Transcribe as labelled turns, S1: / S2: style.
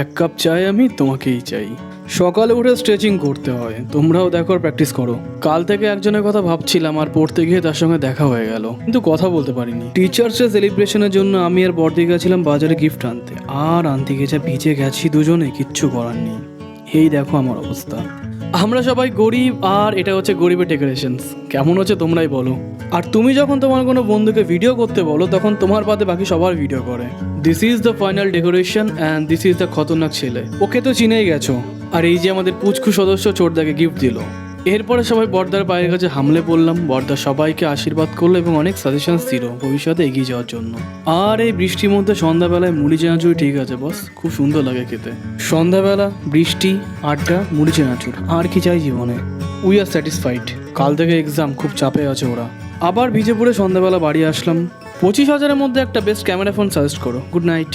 S1: এক কাপ চাই আমি তোমাকেই চাই। সকালে উঠে স্ট্রেচিং করতে হয়, তোমরাও দেখো আর প্র্যাকটিস করো। কাল থেকে একজনের কথা ভাবছিলাম আর পড়তে গিয়ে তার সঙ্গে দেখা হয়ে গেল, কিন্তু কথা বলতে পারিনি। টিচার্স ডে সেলিব্রেশনের জন্য আমি আর বর্দি গেছিলাম বাজারে গিফট আনতে, আর আনতে গেছে ভিজে গেছি দুজনে, কিচ্ছু করার নেই। এই দেখো আমার অবস্থা। আমরা সবাই গরিব, আর এটা হচ্ছে গরিবের ডেকোরেশনস। কেমন হচ্ছে তোমরাই বলো। আর তুমি যখন তোমার কোনো বন্ধুকে ভিডিও করতে বলো, তখন তোমার বাদে বাকি সবার ভিডিও করে। This is the final decoration and this is the খতরনাক ছেলে। ওকে তো চিনেই গেছো। আর এই যে আমাদের পুচকু সদস্য চোরদাকে গিফট দিল। এরপরে সবাই বর্দার পায়ের কাছে হামলে পড়লাম। বর্দা সবাইকে আশীর্বাদ করলো এবং অনেক সাজেশনস দিল ভবিষ্যতে এগিয়ে যাওয়ার জন্য। আর এই বৃষ্টির মধ্যে সন্ধ্যাবেলায় মুড়ি চানাচুর ঠিক আছে বস, খুব সুন্দর লাগে খেতে। সন্ধ্যাবেলা বৃষ্টি, আড্ডা, মুড়ি চানাচুর, আর কি চাই জীবনে। We are satisfied. কাল থেকে এক্সাম, খুব চাপে আছে ওরা। আবার ভিজে পড়ে সন্ধ্যাবেলা বাড়ি আসলাম। 25,000-এর মধ্যে একটা বেস্ট ক্যামেরা ফোন সাজেস্ট করো। Good night.